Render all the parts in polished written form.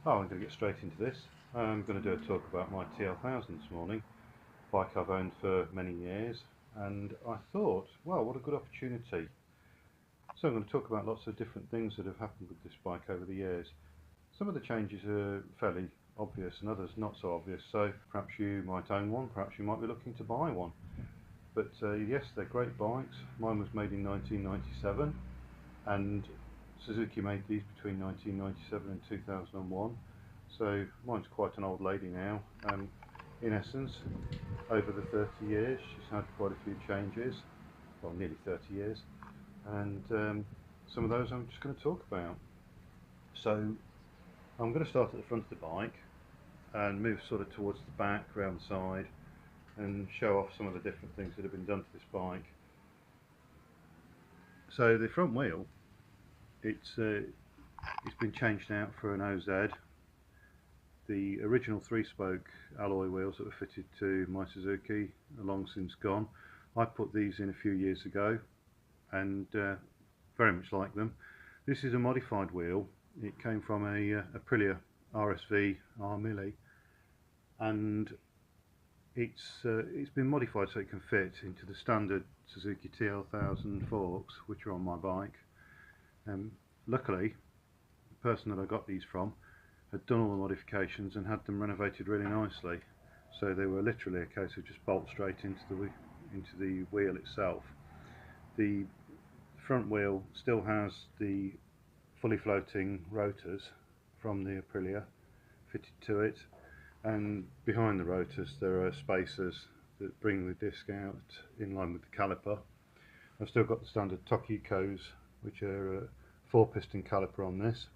Oh, I'm going to get straight into this. I'm going to do a talk about my TL1000 this morning, bike I've owned for many years, and I thought, well, what a good opportunity. So I'm going to talk about lots of different things that have happened with this bike over the years. Some of the changes are fairly obvious and others not so obvious, so perhaps you might own one, perhaps you might be looking to buy one. But yes, they're great bikes. Mine was made in 1997, and Suzuki made these between 1997 and 2001. So mine's quite an old lady now. In essence, over the 30 years, she's had quite a few changes, well, nearly 30 years, and some of those I'm just going to talk about. So I'm going to start at the front of the bike and move sort of towards the back, around the side, and show off some of the different things that have been done to this bike. So the front wheel, it's been changed out for an OZ. The original 3-spoke alloy wheels that were fitted to my Suzuki are long since gone. I put these in a few years ago and very much like them. This is a modified wheel. It came from a Aprilia RSVR Mille, and it's been modified so it can fit into the standard Suzuki TL1000 forks which are on my bike. Luckily, the person that I got these from had done all the modifications and had them renovated really nicely, so they were literally a case of just bolt straight into the wheel itself. The front wheel still has the fully floating rotors from the Aprilia fitted to it, and behind the rotors there are spacers that bring the disc out in line with the caliper. I've still got the standard Tokikos, which are a 4-piston caliper on this.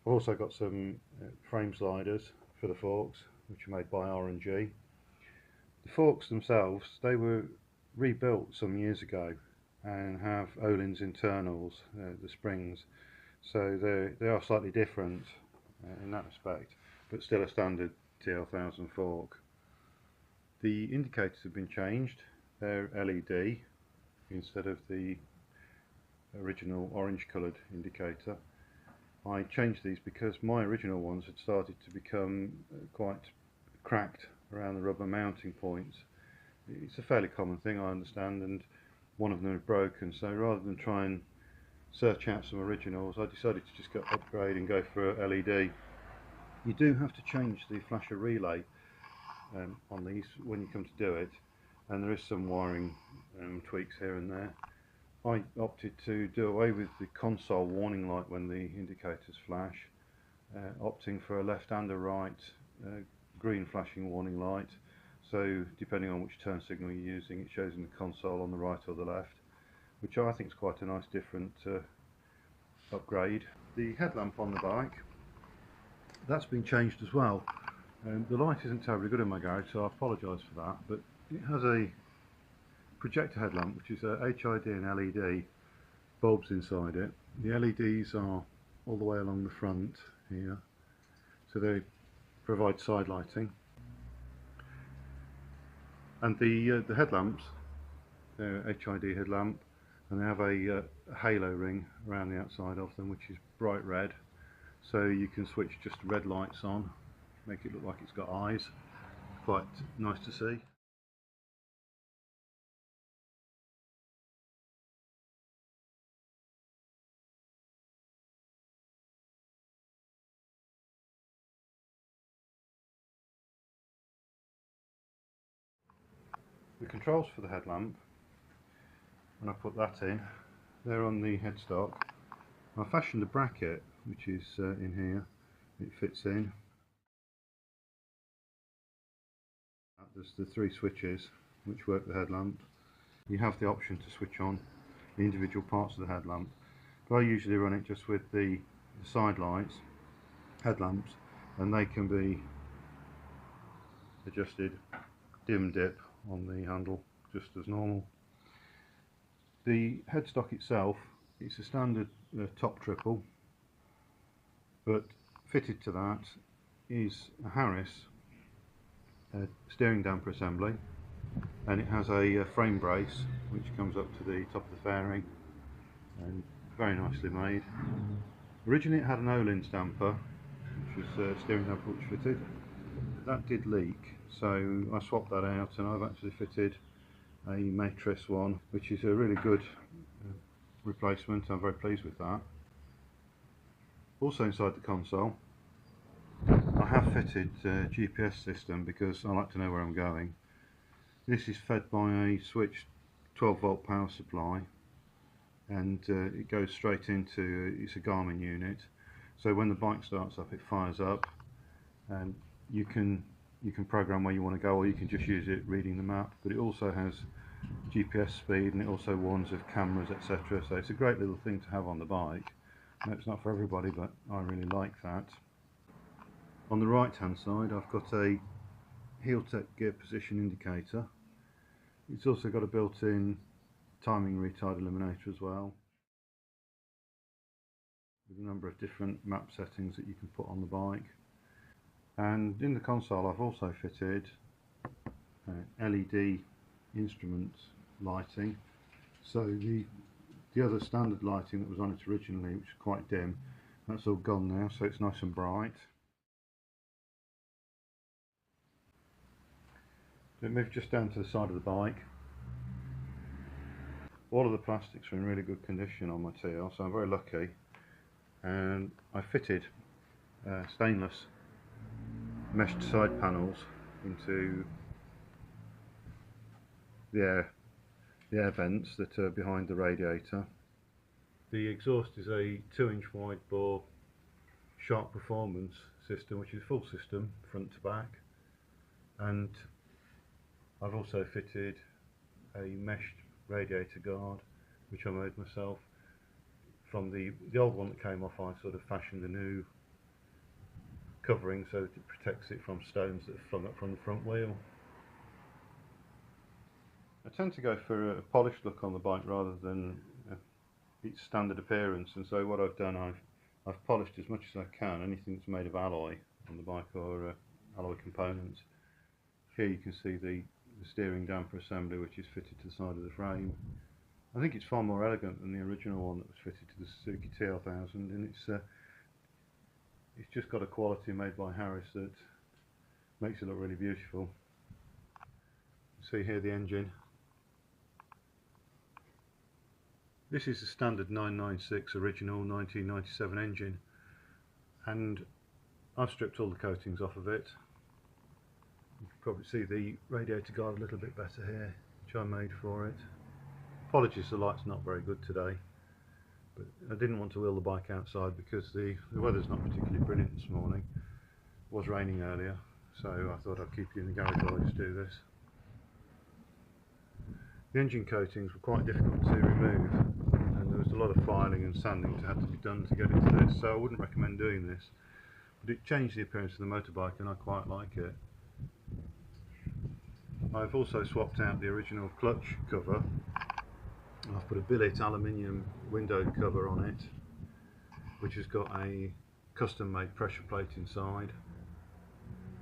I've also got some frame sliders for the forks, which are made by R&G. The forks themselves, they were rebuilt some years ago and have Öhlins internals, the springs, so they are slightly different in that respect, but still a standard TL1000 fork. The indicators have been changed. They're LED instead of the original orange coloured indicator. I changed these because my original ones had started to become quite cracked around the rubber mounting points. It's a fairly common thing, I understand, and one of them had broken, so rather than try and search out some originals, I decided to just upgrade and go for a LED. You do have to change the flasher relay on these when you come to do it, and there is some wiring tweaks here and there. I opted to do away with the console warning light when the indicators flash, opting for a left and a right green flashing warning light, so depending on which turn signal you're using, it shows in the console on the right or the left, which I think is quite a nice different upgrade. The headlamp on the bike, that's been changed as well. The light isn't terribly good in my garage, so I apologise for that, but it has a projector headlamp, which is a HID and LED bulbs inside it. The LEDs are all the way along the front here, so they provide side lighting. And the headlamps, they're HID headlamp, and they have a halo ring around the outside of them, which is bright red, so you can switch just red lights on, make it look like it's got eyes. Quite nice to see. The controls for the headlamp, when I put that in, they're on the headstock. I fashioned a bracket which is in here, it fits in. There's the 3 switches which work the headlamp. You have the option to switch on the individual parts of the headlamp, but I usually run it just with the side lights, headlamps, and they can be adjusted dim dip on the handle just as normal. The headstock itself, it's a standard top triple, but fitted to that is a Harris steering damper assembly, and it has a frame brace which comes up to the top of the fairing and very nicely made. Originally it had an Öhlins damper, which was steering damper which fitted. That did leak, so I swapped that out and I've actually fitted a Matris one, which is a really good replacement. I'm very pleased with that. Also inside the console I have fitted a GPS system because I like to know where I'm going. This is fed by a switched 12 volt power supply, and it goes straight into, it's a Garmin unit, so when the bike starts up it fires up, and you can program where you want to go, or you can just use it reading the map. But it also has GPS speed and it also warns of cameras, etc. So it's a great little thing to have on the bike. No, it's not for everybody, but I really like that. On the right hand side I've got a Healtech gear position indicator. It's also got a built-in timing retard illuminator as well, with a number of different map settings that you can put on the bike. And in the console I've also fitted LED instrument lighting. So the other standard lighting that was on it originally, which was quite dim, that's all gone now, so it's nice and bright. So move just down to the side of the bike. All of the plastics are in really good condition on my TL, so I'm very lucky. And I fitted stainless meshed side panels into the air vents that are behind the radiator. The exhaust is a 2-inch wide bore Sharp Performance system, which is a full system front to back, and I've also fitted a meshed radiator guard which I made myself. From the old one that came off, I sort of fashioned a new covering so that it protects it from stones that have flung up from the front wheel. I tend to go for a polished look on the bike rather than its standard appearance, and so what I've done, I've polished as much as I can anything that's made of alloy on the bike, or alloy components. Here you can see the steering damper assembly, which is fitted to the side of the frame. I think it's far more elegant than the original one that was fitted to the Suzuki TL1000, and it's just got a quality made by Harris that makes it look really beautiful. You see here the engine. This is a standard 996 original 1997 engine, and I've stripped all the coatings off of it. You can probably see the radiator guard a little bit better here, which I made for it. Apologies, the light's not very good today, but I didn't want to wheel the bike outside because the weather's not particularly brilliant this morning. It was raining earlier, so I thought I'd keep you in the garage while I just do this. The engine coatings were quite difficult to remove, and there was a lot of filing and sanding that had to be done to get into this, so I wouldn't recommend doing this. But it changed the appearance of the motorbike and I quite like it. I've also swapped out the original clutch cover. I've put a billet aluminium window cover on it, which has got a custom made pressure plate inside,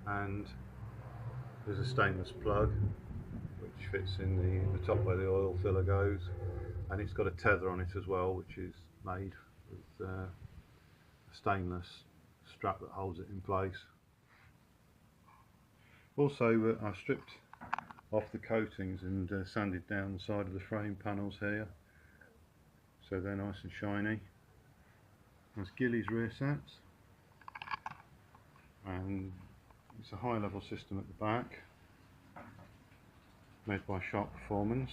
and there's a stainless plug which fits in the top where the oil filler goes, and it's got a tether on it as well, which is made with a stainless strap that holds it in place. Also I've stripped off the coatings and sanded down the side of the frame panels here, so they're nice and shiny. There's Gilles Rearsets, and it's a high level system at the back made by Sharp Performance.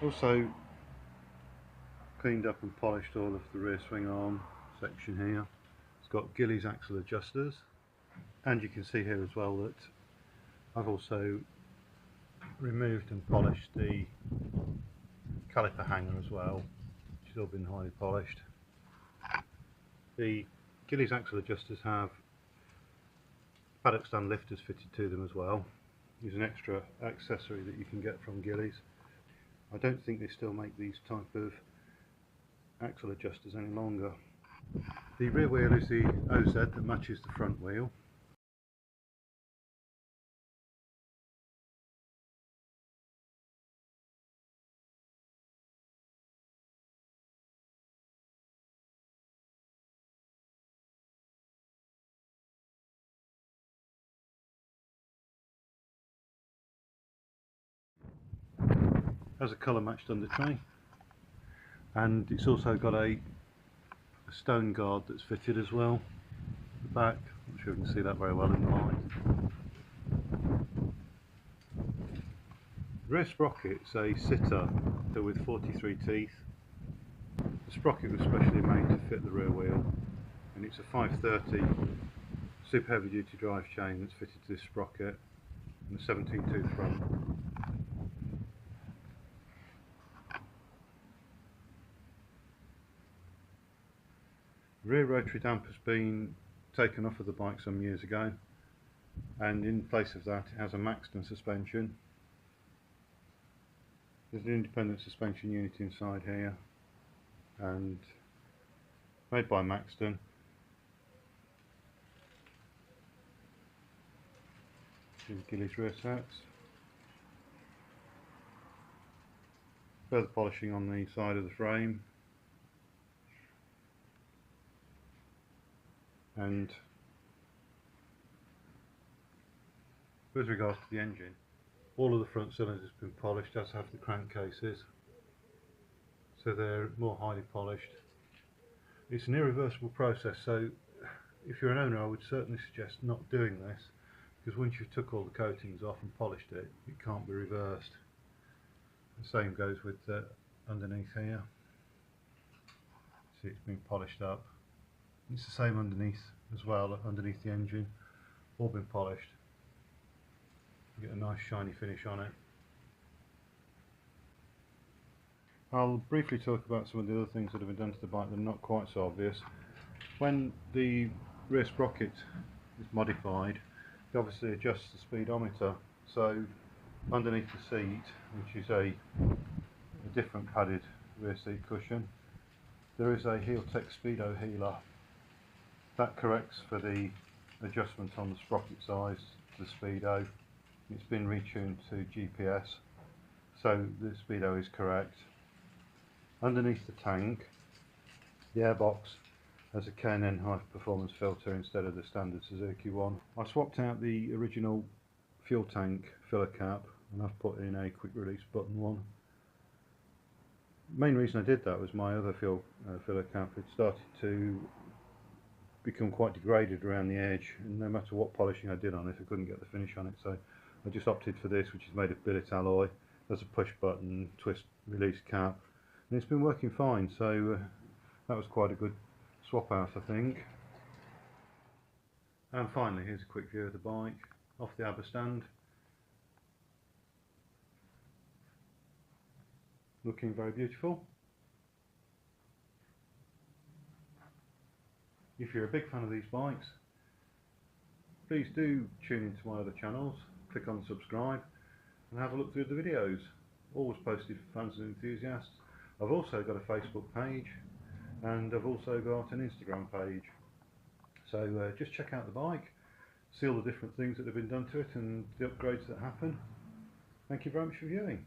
Also cleaned up and polished all of the rear swing arm section here. It's got Gilles Axle Adjusters, and you can see here as well that I've also removed and polished the caliper hanger as well, which has all been highly polished. The Gilles Axle Adjusters have paddock stand lifters fitted to them as well. There's an extra accessory that you can get from Gilles. I don't think they still make these type of axle adjusters any longer. The rear wheel is the OZ that matches the front wheel. has a colour matched under tray, and it's also got a stone guard that's fitted as well at the back. I'm not sure you can see that very well in the light. The rear sprocket's a Sitta with 43 teeth. The sprocket was specially made to fit the rear wheel, and it's a 530 super heavy duty drive chain that's fitted to this sprocket, and a 17 tooth front. The rear rotary damper has been taken off of the bike some years ago, and in place of that it has a Maxton suspension. There's an independent suspension unit inside here, and made by Maxton. Gilles Rearsets. Further polishing on the side of the frame, and with regards to the engine, all of the front cylinders have been polished, as have the crankcases, so they're more highly polished. It's an irreversible process, so if you're an owner I would certainly suggest not doing this, because once you've took all the coatings off and polished it, it can't be reversed. The same goes with underneath here. See, it's been polished up. It's the same underneath as well, underneath the engine, all been polished. You get a nice shiny finish on it. I'll briefly talk about some of the other things that have been done to the bike that are not quite so obvious. When the rear sprocket is modified, it obviously adjusts the speedometer, so underneath the seat, which is a different padded rear seat cushion, there is a Healtech Speedo Healer that corrects for the adjustment on the sprocket size to the speedo. It's been retuned to GPS, so the speedo is correct. Underneath the tank, the airbox has a K&N high performance filter instead of the standard Suzuki one. I swapped out the original fuel tank filler cap and I've put in a quick release button one. The main reason I did that was my other fuel filler cap had started to become quite degraded around the edge, and no matter what polishing I did on it I couldn't get the finish on it, so I just opted for this, which is made of billet alloy. There's a push button, twist release cap, and it's been working fine, so that was quite a good swap out I think. And finally, here's a quick view of the bike off the ATRE stand. Looking very beautiful. If you're a big fan of these bikes, please do tune into my other channels, click on subscribe and have a look through the videos, always posted for fans and enthusiasts. I've also got a Facebook page and I've also got an Instagram page, so just check out the bike, see all the different things that have been done to it and the upgrades that happen. Thank you very much for viewing.